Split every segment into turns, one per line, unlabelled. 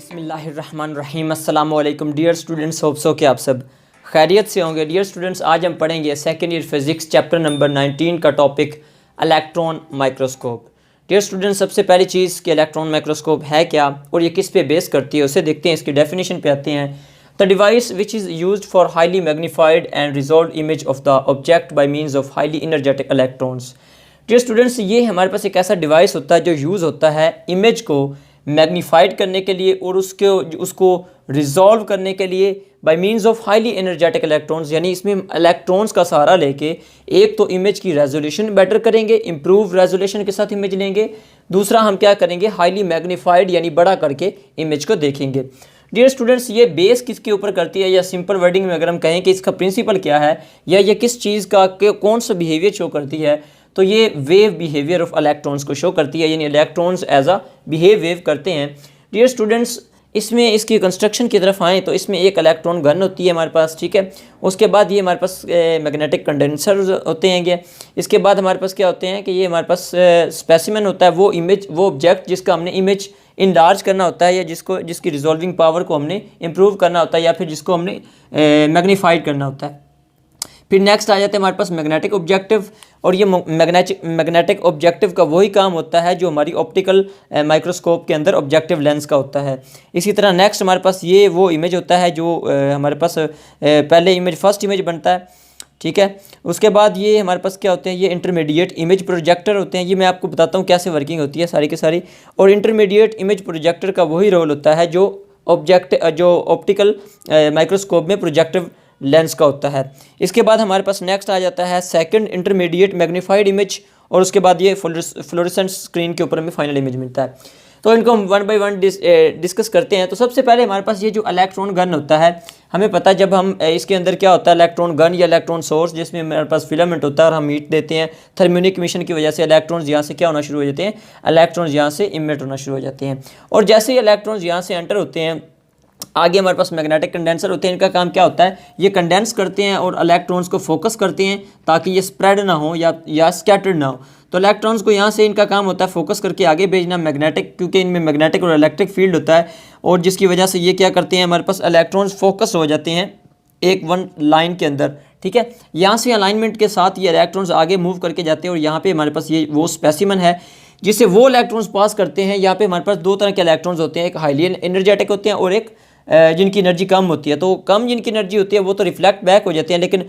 बिस्मिल्लाहिर्रहमानिर्रहीम। अस्सलाम वालेकुम डियर स्टूडेंट्स, होप सो कि आप सब खैरियत से होंगे। डियर स्टूडेंट्स, आज हम पढ़ेंगे second year physics chapter number 19 का topic electron microscope. Dear students, सबसे पहली चीज़ कि इलेक्ट्रॉन माइक्रोस्कोप है क्या और ये किस पे बेस करती है उसे देखते हैं। इसकी डेफिनेशन पे आते हैं। The device which is used for highly magnified and resolve image of the object by means of highly energetic electrons. Dear students, ये हमारे पास एक ऐसा डिवाइस होता है जो यूज़ होता है इमेज को मैग्नीफाइड करने के लिए और उसको रिजॉल्व करने के लिए by means of highly energetic electrons. यानी इसमें इलेक्ट्रॉन्स का सहारा लेके एक तो इमेज की रेजोल्यूशन बेटर करेंगे, इंप्रूव रेजोल्यूशन के साथ इमेज लेंगे। दूसरा हम क्या करेंगे, हाईली मैग्नीफाइड यानी बड़ा करके इमेज को देखेंगे। डियर स्टूडेंट्स, ये बेस किसके ऊपर करती है, या सिंपल वर्डिंग में अगर हम कहें कि इसका प्रिंसिपल क्या है या ये किस चीज़ का कौन सा बिहेवियर शो करती है, तो ये वेव बिहेवियर ऑफ इलेक्ट्रॉन्स को शो करती है। यानी इलेक्ट्रॉन्स एज अ वेव करते हैं। डियर स्टूडेंट्स, इसमें इसकी कंस्ट्रक्शन की तरफ आएँ तो इसमें एक इलेक्ट्रॉन गन होती है हमारे पास, ठीक है। उसके बाद ये हमारे पास मैग्नेटिक कंडेंसर होते हैं। इसके बाद हमारे पास क्या होते हैं कि ये हमारे पास स्पेसिमेन होता है, वो ऑब्जेक्ट जिसका हमने इमेज इनलार्ज करना होता है या जिसकी रिजॉल्विंग पावर को हमने इम्प्रूव करना होता है या फिर जिसको हमने मैग्नीफाइड करना होता है। फिर नेक्स्ट आ जाते हैं हमारे पास मैग्नेटिक ऑब्जेक्टिव, और ये मैग्नेटिक ऑब्जेक्टिव का वही काम होता है जो हमारी ऑप्टिकल माइक्रोस्कोप के अंदर ऑब्जेक्टिव लेंस का होता है। इसी तरह नेक्स्ट हमारे पास ये वो इमेज होता है जो हमारे पास पहले फर्स्ट इमेज बनता है, ठीक है। उसके बाद ये हमारे पास क्या होते हैं, ये इंटरमीडिएट इमेज प्रोजेक्टर होते हैं। ये मैं आपको बताता हूँ कैसे वर्किंग होती है सारी की सारी। और इंटरमीडिएट इमेज प्रोजेक्टर का वही रोल होता है जो ऑप्टिकल माइक्रोस्कोप में प्रोजेक्टिव लेंस का होता है। इसके बाद हमारे पास नेक्स्ट आ जाता है सेकंड इंटरमीडिएट मैग्नीफाइड इमेज, और उसके बाद ये फ्लोरेसेंट स्क्रीन के ऊपर हमें फाइनल इमेज मिलता है। तो इनको हम वन बाय वन डिस्कस करते हैं। तो सबसे पहले हमारे पास ये जो इलेक्ट्रॉन गन होता है, हमें पता है जब हम इसके अंदर क्या होता है, इलेक्ट्रॉन गन या इलेक्ट्रॉन सोर्स, जिसमें हमारे पास फिलामेंट होता है और हम हीट देते हैं। थर्मियोनिक मिशन की वजह से इलेक्ट्रॉन्स यहाँ से क्या होना शुरू हो जाते हैं, इलेक्ट्रॉन्स यहाँ से इमिट होना शुरू हो जाते हैं। और जैसे ही इलेक्ट्रॉन्स यहाँ से एंटर होते हैं, आगे हमारे पास मैग्नेटिक कंडेंसर होते हैं। इनका काम क्या होता है, ये कंडेंस करते हैं और इलेक्ट्रॉन्स को फोकस करते हैं ताकि ये स्प्रेड ना हो या स्कैटर्ड ना हो। तो इलेक्ट्रॉन्स को यहाँ से इनका काम होता है फोकस करके आगे भेजना मैग्नेटिक, क्योंकि इनमें मैग्नेटिक और इलेक्ट्रिक फील्ड होता है, और जिसकी वजह से ये क्या करते हैं, हमारे पास इलेक्ट्रॉन्स फोकस हो जाते हैं एक वन लाइन के अंदर, ठीक है। यहाँ से अलाइनमेंट के साथ ये इलेक्ट्रॉन्स आगे मूव करके जाते हैं, और यहाँ पे हमारे पास ये वो स्पेसिमन है जिससे वो इलेक्ट्रॉन्स पास करते हैं। यहाँ पे हमारे पास दो तरह के इलेक्ट्रॉन्स होते हैं, एक हाईली एनर्जेटिक होते हैं और एक जिनकी एनर्जी कम होती है। तो कम जिनकी एनर्जी होती है वो तो रिफ्लेक्ट बैक हो जाते हैं, लेकिन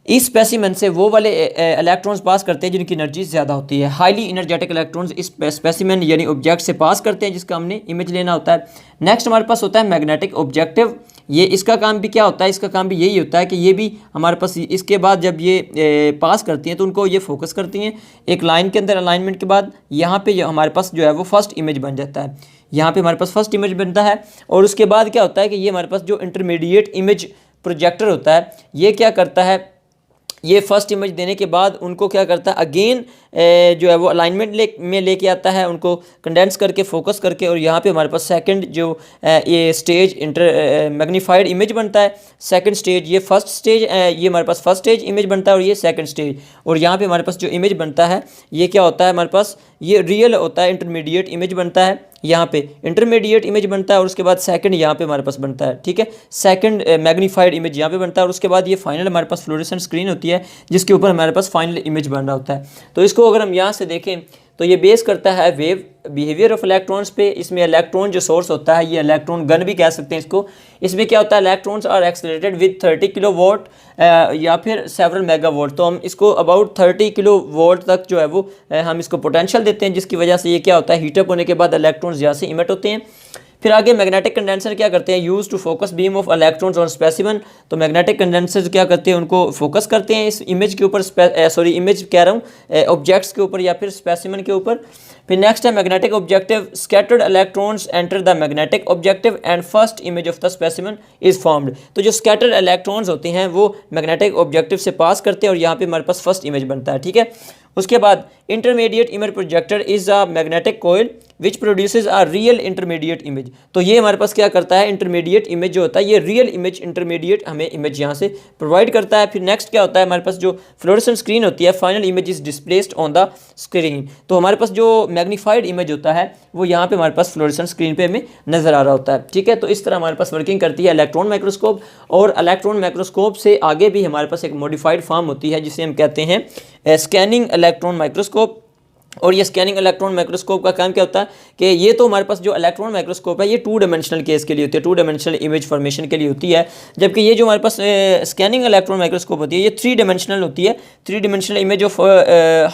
इस स्पेसिमेन से वो वाले इलेक्ट्रॉन्स पास करते हैं जिनकी एनर्जी ज़्यादा होती है। हाईली एनर्जेटिक इलेक्ट्रॉन्स इस स्पेसिमेन यानी ऑब्जेक्ट से पास करते हैं जिसका हमने इमेज लेना होता है। नेक्स्ट हमारे पास होता है मैग्नेटिक ऑब्जेक्टिव। ये इसका काम भी क्या होता है, इसका काम भी यही होता है कि ये भी हमारे पास इसके बाद जब ये पास करती हैं तो उनको ये फोकस करती हैं एक लाइन के अंदर। अलाइनमेंट के बाद यहाँ पे हमारे पास जो है वो फर्स्ट इमेज बन जाता है। यहाँ पे हमारे पास फर्स्ट इमेज बनता है, और उसके बाद क्या होता है कि ये हमारे पास जो इंटरमीडिएट इमेज प्रोजेक्टर होता है, ये क्या करता है, ये फर्स्ट इमेज देने के बाद उनको क्या करता है, अगेन जो है वो अलाइनमेंट में लेके आता है, उनको कंडेंस करके फोकस करके, और यहाँ पे हमारे पास सेकंड जो ये स्टेज मैग्नीफाइड इमेज बनता है। सेकंड स्टेज, ये फर्स्ट स्टेज, ये हमारे पास फर्स्ट स्टेज इमेज बनता है, और ये सेकंड स्टेज। और यहाँ पे हमारे पास जो इमेज बनता है ये क्या होता है, हमारे पास ये रियल होता है, इंटरमीडिएट इमेज बनता है। यहाँ पे इंटरमीडिएट इमेज बनता है, और उसके बाद सेकंड यहाँ पे हमारे पास बनता है, ठीक है। सेकंड मैग्नीफाइड इमेज यहाँ पे बनता है, और उसके बाद ये फाइनल हमारे पास फ्लोरेसेंट स्क्रीन होती है जिसके ऊपर हमारे पास फाइनल इमेज बन रहा होता है। तो इसको अगर हम यहाँ से देखें तो ये बेस करता है वेव बिहेवियर ऑफ इलेक्ट्रॉन्स पे। इसमें इलेक्ट्रॉन जो सोर्स होता है, ये इलेक्ट्रॉन गन भी कह सकते हैं इसको। इसमें क्या होता है, electrons are accelerated with 30 kilo volt या फिर सेवरल मेगा वोल्ट। तो हम इसको अबाउट 30 किलो वोल्ट तक जो है वो हम इसको पोटेंशियल देते हैं, जिसकी वजह से ये क्या होता है, हीटअप होने के बाद इलेक्ट्रॉन्स यहाँ से इमिट होते हैं। फिर आगे मैग्नेटिक कंडेंसर क्या करते हैं, use to focus beam of electrons on specimen. तो मैग्नेटिक कंडेंसर क्या करते हैं, उनको फोकस करते हैं इस इमेज के ऊपर, इमेज कह रहा हूँ, ऑब्जेक्ट्स के ऊपर या फिर स्पेसिमन के ऊपर। फिर नेक्स्ट है magnetic objective. Scattered electrons enter the magnetic objective and first image of the specimen is formed. तो जो स्कैटर्ड इलेक्ट्रॉन्स होते हैं वो मैग्नेटिक ऑब्जेक्टिव से पास करते हैं, और यहाँ पे हमारे पास फर्स्ट इमेज बनता है, ठीक है। उसके बाद intermediate image projector is a magnetic coil. Which produces a real intermediate image. तो ये हमारे पास क्या करता है, इंटरमीडिएट इमेज जो होता है ये रियल इमेज, इंटरमीडिएट हमें इमेज यहाँ से प्रोवाइड करता है। फिर नेक्स्ट क्या होता है, हमारे पास जो फ्लोरेसेंट स्क्रीन होती है, final image is displaced on the screen. तो हमारे पास जो मैग्नीफाइड इमेज होता है वो यहाँ पे हमारे पास फ्लोरेसेंट स्क्रीन पे हमें नजर आ रहा होता है। ठीक है, तो इस तरह हमारे पास वर्किंग करती है इलेक्ट्रॉन माइक्रोस्कोप। और इलेक्ट्रॉन माइक्रोस्कोप से आगे भी हमारे पास एक मॉडिफाइड फॉर्म होती है जिसे हम कहते हैं स्कैनिंग इलेक्ट्रॉन माइक्रोस्कोप। और ये स्कैनिंग इलेक्ट्रॉन माइक्रोस्कोप का काम क्या होता है कि ये तो हमारे पास जो इलेक्ट्रॉन माइक्रोस्कोप है ये 2 डायमेंशनल केस के लिए होती है, 2 डायमेंशनल इमेज फॉर्मेशन के लिए होती है। जबकि ये जो हमारे पास स्कैनिंग इलेक्ट्रॉन माइक्रोस्कोप होती है ये 3 डायमेंशनल होती है। 3 dimensional image of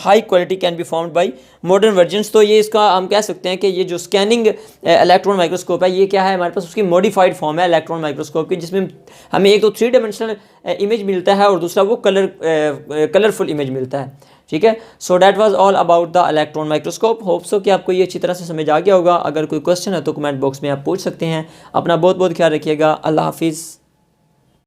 high quality can be found by modern versions. तो ये इसका हम कह सकते हैं कि ये जो स्कैनिंग इलेक्ट्रॉन माइक्रोस्कोप है ये क्या है, हमारे पास उसकी मॉडिफाइड फॉर्म है इलेक्ट्रॉन माइक्रोस्कोप की, जिसमें हमें एक तो 3 डायमेंशनल इमेज मिलता है और दूसरा वो कलरफुल इमेज मिलता है। ठीक है, so that was all about the electron microscope. Hope so कि आपको ये अच्छी तरह से समझ आ गया होगा। अगर कोई क्वेश्चन है तो कमेंट बॉक्स में आप पूछ सकते हैं। अपना बहुत बहुत ख्याल रखिएगा। अल्लाह हाफिज़।